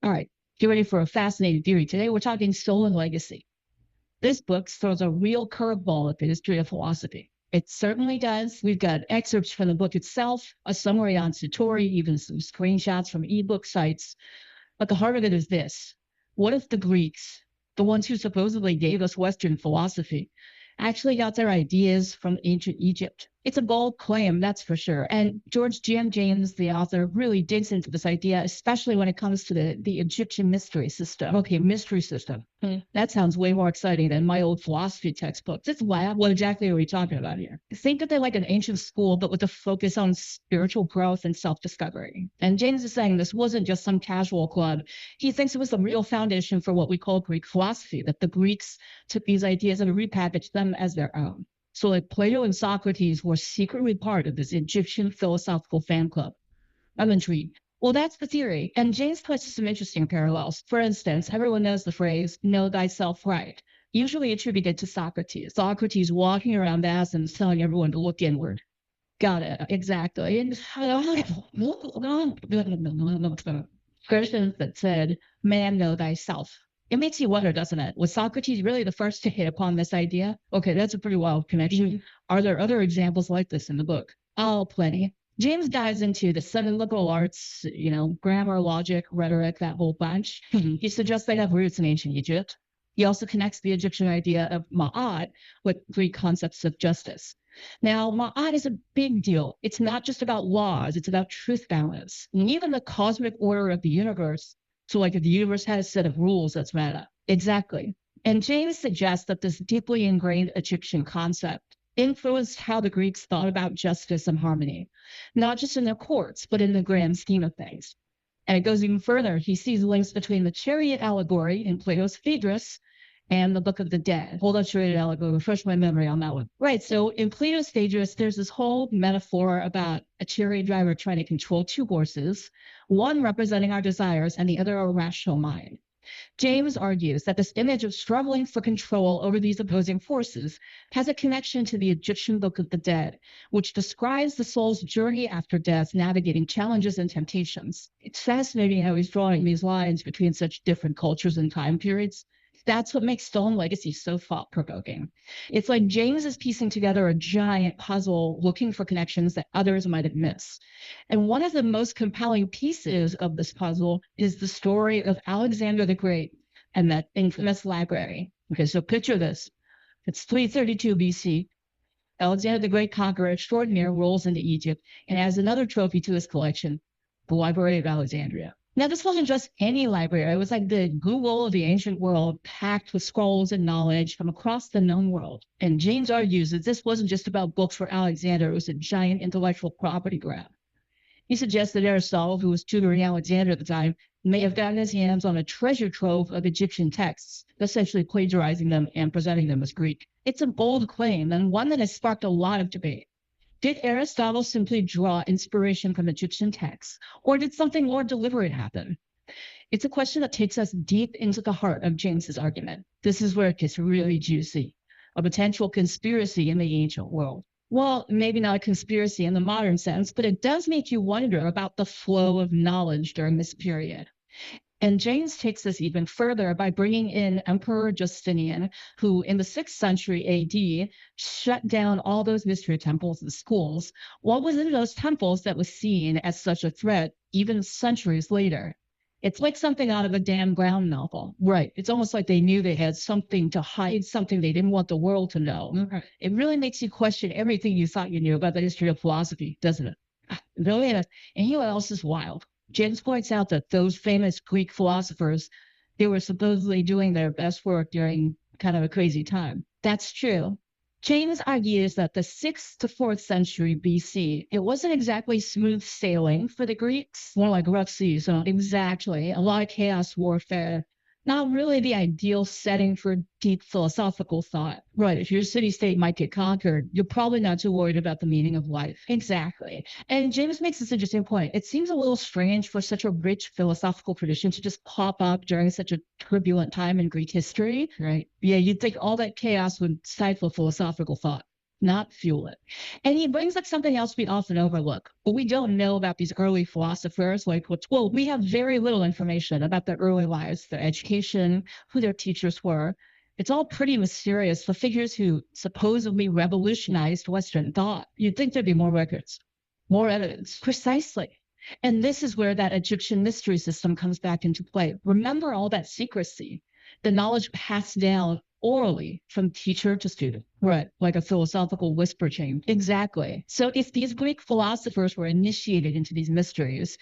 All right, get ready for a fascinating theory. Today we're talking stolen legacy. This book throws a real curveball at the history of philosophy. It certainly does. We've got excerpts from the book itself, a summary on Satori, even some screenshots from ebook sites. But the heart of it is this. What if the Greeks, the ones who supposedly gave us Western philosophy, actually got their ideas from ancient Egypt? It's a bold claim, that's for sure. And George G.M. James, the author, really digs into this idea, especially when it comes to the Egyptian mystery system. Okay, mystery system. That sounds way more exciting than my old philosophy textbook. This lab, what exactly are we talking about here? Think of it like an ancient school, but with a focus on spiritual growth and self-discovery. And James is saying this wasn't just some casual club. He thinks it was the real foundation for what we call Greek philosophy, that the Greeks took these ideas and repackaged them as their own. So like Plato and Socrates were secretly part of this Egyptian philosophical fan club. I'm intrigued. Well, that's the theory. And James puts some interesting parallels. For instance, everyone knows the phrase, know thyself right, usually attributed to Socrates. Socrates walking around Athens telling everyone to look inward. Got it. Exactly. And Christians that said, man, know thyself. It makes you wonder, doesn't it? Was Socrates really the first to hit upon this idea? Okay, that's a pretty wild connection. Are there other examples like this in the book? Oh, plenty. James dives into the 7 liberal arts, grammar, logic, rhetoric, that whole bunch. He suggests they have roots in ancient Egypt. He also connects the Egyptian idea of ma'at with Greek concepts of justice. Now, ma'at is a big deal. It's not just about laws, it's about truth balance. And even the cosmic order of the universe. So like if the universe had a set of rules, that's meta. Exactly. And James suggests that this deeply ingrained Egyptian concept influenced how the Greeks thought about justice and harmony, not just in their courts, but in the grand scheme of things. And it goes even further. He sees links between the chariot allegory in Plato's Phaedrus and the Book of the Dead. Hold on, chariot allegory, refresh my memory on that one. Right, so in Plato's Phaedrus, there's this whole metaphor about a chariot driver trying to control 2 horses, one representing our desires and the other our rational mind. James argues that this image of struggling for control over these opposing forces has a connection to the Egyptian Book of the Dead, which describes the soul's journey after death, navigating challenges and temptations. It's fascinating how he's drawing these lines between such different cultures and time periods. That's what makes Stolen Legacy so thought-provoking. It's like James is piecing together a giant puzzle looking for connections that others might have missed. And one of the most compelling pieces of this puzzle is the story of Alexander the Great and that infamous library. Okay, so picture this. It's 332 BC. Alexander the Great Conqueror Extraordinaire rolls into Egypt and adds another trophy to his collection, the Library of Alexandria. Now, this wasn't just any library. It was like the Google of the ancient world, packed with scrolls and knowledge from across the known world. And James argues that this wasn't just about books for Alexander. It was a giant intellectual property grab. He suggests that Aristotle, who was tutoring Alexander at the time, may have gotten his hands on a treasure trove of Egyptian texts, essentially plagiarizing them and presenting them as Greek. It's a bold claim and one that has sparked a lot of debate. Did Aristotle simply draw inspiration from Egyptian texts, or did something more deliberate happen? It's a question that takes us deep into the heart of James's argument. This is where it gets really juicy, a potential conspiracy in the ancient world. Well, maybe not a conspiracy in the modern sense, but it does make you wonder about the flow of knowledge during this period. And James takes this even further by bringing in Emperor Justinian, who in the 6th century AD shut down all those mystery temples and schools. What was in those temples that was seen as such a threat even centuries later? It's like something out of a Dan Brown novel. Right. It's almost like they knew they had something to hide, something they didn't want the world to know. Okay. It really makes you question everything you thought you knew about the history of philosophy, doesn't it? Really is. And you know what else is wild? James points out that those famous Greek philosophers, they were supposedly doing their best work during kind of a crazy time. That's true. James argues that the 6th to 4th century BC, it wasn't exactly smooth sailing for the Greeks, more like rough seas. So exactly, a lot of chaos, warfare. Not really the ideal setting for deep philosophical thought. Right, if your city-state might get conquered, you're probably not too worried about the meaning of life. Exactly. And James makes this interesting point. It seems a little strange for such a rich philosophical tradition to just pop up during such a turbulent time in Greek history. Right. Yeah, you'd think all that chaos would stifle philosophical thought. not fuel it. And he brings up something else we often overlook. What we don't know about these early philosophers, we have very little information about their early lives, their education, who their teachers were. It's all pretty mysterious. The figures who supposedly revolutionized Western thought, you'd think there'd be more records, more evidence. Precisely. And this is where that Egyptian mystery system comes back into play. Remember all that secrecy, the knowledge passed down orally from teacher to student. Right. Like a philosophical whisper chain. Exactly. So if these Greek philosophers were initiated into these mysteries,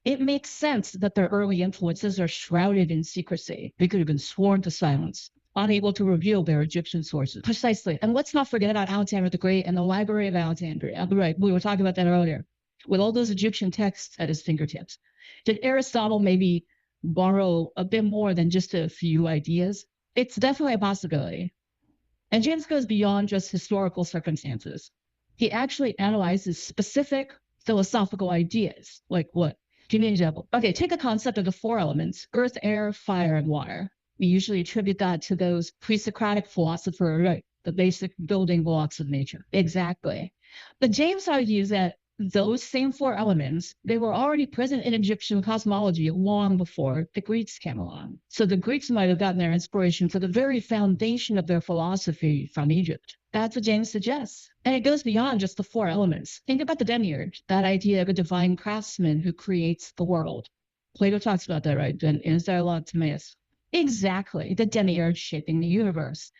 it makes sense that their early influences are shrouded in secrecy. They could have been sworn to silence, unable to reveal their Egyptian sources. Precisely. And let's not forget about Alexander the Great and the Library of Alexandria. Right. We were talking about that earlier. With all those Egyptian texts at his fingertips. Did Aristotle maybe borrow a bit more than just a few ideas? It's definitely a possibility. And James goes beyond just historical circumstances. He actually analyzes specific philosophical ideas. Like what? Give me an example. Okay, take the concept of the four elements, earth, air, fire, and water. We usually attribute that to those pre-Socratic philosophers, right? The basic building blocks of nature. Exactly. But James argues that those same four elements, they were already present in Egyptian cosmology long before the Greeks came along. So the Greeks might have gotten their inspiration for the very foundation of their philosophy from Egypt. That's what James suggests. And it goes beyond just the four elements. Think about the demiurge, that idea of a divine craftsman who creates the world. Plato talks about that, right? In his dialogue Timaeus. Exactly, the demiurge shaping the universe.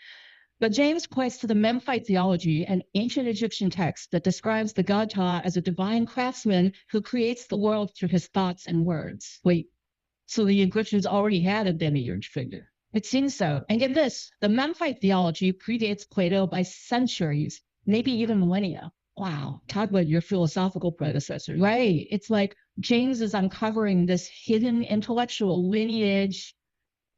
But James points to the Memphite theology, an ancient Egyptian text that describes the god Ptah as a divine craftsman who creates the world through his thoughts and words. Wait, so the Egyptians already had a demiurge figure? It seems so. And get this, the Memphite theology predates Plato by centuries, maybe even millennia. Wow, talk about your philosophical predecessor, right? It's like James is uncovering this hidden intellectual lineage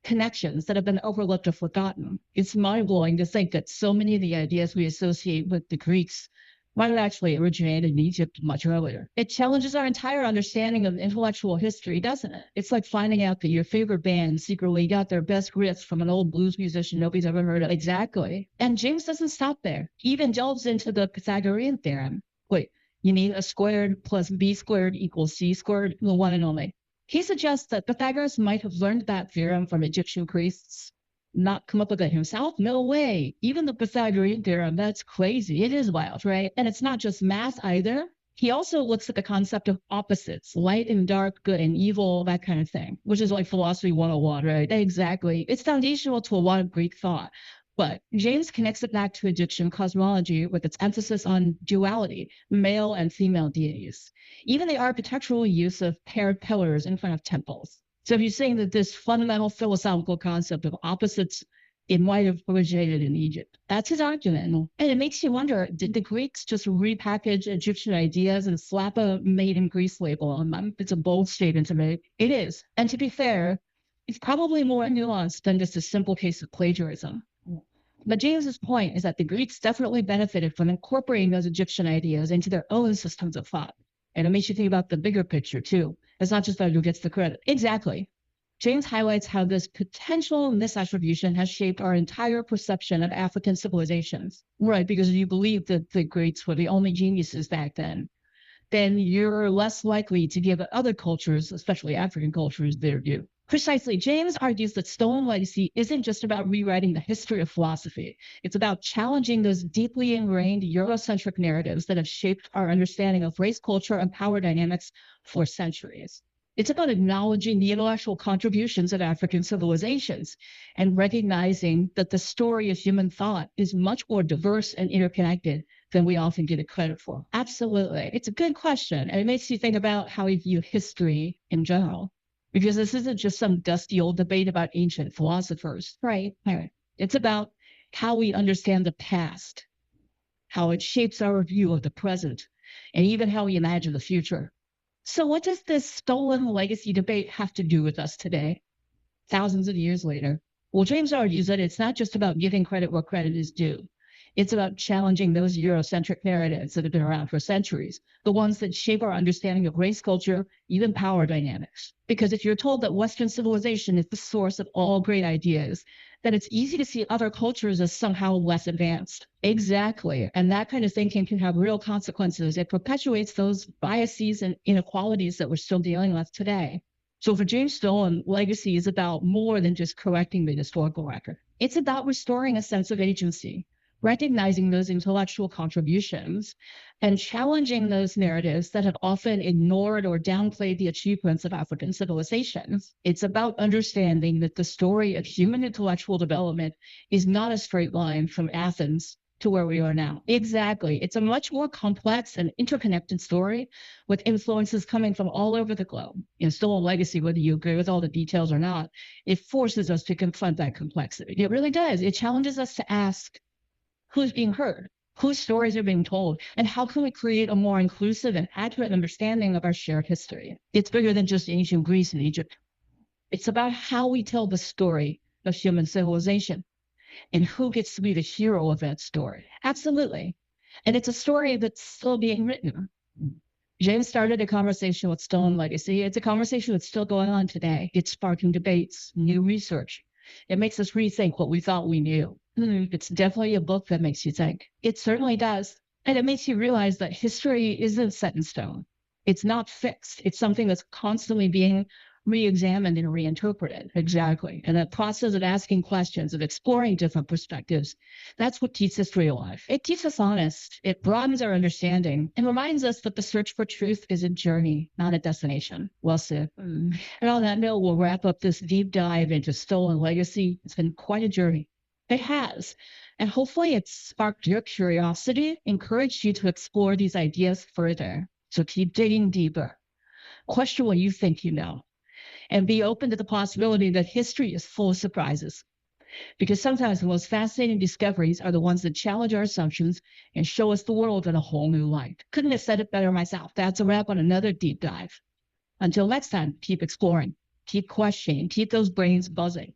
connections that have been overlooked or forgotten. It's mind-blowing to think that so many of the ideas we associate with the Greeks might have actually originated in Egypt much earlier. It challenges our entire understanding of intellectual history, doesn't it? It's like finding out that your favorite band secretly got their best riffs from an old blues musician nobody's ever heard of. Exactly. And James doesn't stop there. He even delves into the Pythagorean theorem. Wait, you need a squared plus b squared equals c squared, the one and only. He suggests that Pythagoras might have learned that theorem from Egyptian priests, not come up with it himself. No way. Even the Pythagorean theorem, that's crazy. It is wild, right? And it's not just math either. He also looks at the concept of opposites, light and dark, good and evil, that kind of thing, which is like philosophy 101, right? Exactly. It's foundational to a lot of Greek thought. But James connects it back to Egyptian cosmology with its emphasis on duality, male and female deities. Even the architectural use of paired pillars in front of temples. So if you're saying that this fundamental philosophical concept of opposites, it might have originated in Egypt. That's his argument. And it makes you wonder, did the Greeks just repackage Egyptian ideas and slap a made in Greece label on them? It's a bold statement to make. It is. And to be fair, it's probably more nuanced than just a simple case of plagiarism. But James's point is that the Greeks definitely benefited from incorporating those Egyptian ideas into their own systems of thought. And it makes you think about the bigger picture, too. It's not just about who gets the credit. Exactly. James highlights how this potential misattribution has shaped our entire perception of African civilizations. Right, because if you believe that the Greeks were the only geniuses back then you're less likely to give other cultures, especially African cultures, their due. Precisely. James argues that stolen legacy isn't just about rewriting the history of philosophy. It's about challenging those deeply ingrained Eurocentric narratives that have shaped our understanding of race, culture, and power dynamics for centuries. It's about acknowledging the intellectual contributions of African civilizations and recognizing that the story of human thought is much more diverse and interconnected than we often get it credit for. Absolutely. It's a good question. And it makes you think about how we view history in general. Because this isn't just some dusty old debate about ancient philosophers. Right. It's about how we understand the past, how it shapes our view of the present, and even how we imagine the future. So what does this stolen legacy debate have to do with us today, thousands of years later? Well, James argues that it's not just about giving credit where credit is due. It's about challenging those Eurocentric narratives that have been around for centuries, the ones that shape our understanding of race culture, even power dynamics. Because if you're told that Western civilization is the source of all great ideas, then it's easy to see other cultures as somehow less advanced. Exactly. And that kind of thinking can have real consequences. It perpetuates those biases and inequalities that we're still dealing with today. So for James Stoll, legacy is about more than just correcting the historical record. It's about restoring a sense of agency, recognizing those intellectual contributions, and challenging those narratives that have often ignored or downplayed the achievements of African civilizations. It's about understanding that the story of human intellectual development is not a straight line from Athens to where we are now. Exactly. It's a much more complex and interconnected story with influences coming from all over the globe. Stoll legacy, whether you agree with all the details or not, it forces us to confront that complexity. It really does. It challenges us to ask, who's being heard? Whose stories are being told? And how can we create a more inclusive and accurate understanding of our shared history? It's bigger than just ancient Greece and Egypt. It's about how we tell the story of human civilization and who gets to be the hero of that story. Absolutely. And it's a story that's still being written. James started a conversation with Stoll legacy. It's a conversation that's still going on today. It's sparking debates, new research. It makes us rethink what we thought we knew. It's definitely a book that makes you think. It certainly does. And it makes you realize that history isn't set in stone. It's not fixed. It's something that's constantly being re-examined and reinterpreted. Exactly. And that process of asking questions, of exploring different perspectives, that's what keeps history alive. It keeps us honest. It broadens our understanding and reminds us that the search for truth is a journey, not a destination. Well said. And on that note, we'll wrap up this deep dive into Stoll legacy. It's been quite a journey. It has. And hopefully it's sparked your curiosity, encouraged you to explore these ideas further. So keep digging deeper. Question what you think you know. And be open to the possibility that history is full of surprises. Because sometimes the most fascinating discoveries are the ones that challenge our assumptions and show us the world in a whole new light. Couldn't have said it better myself. That's a wrap on another deep dive. Until next time, keep exploring, keep questioning, keep those brains buzzing.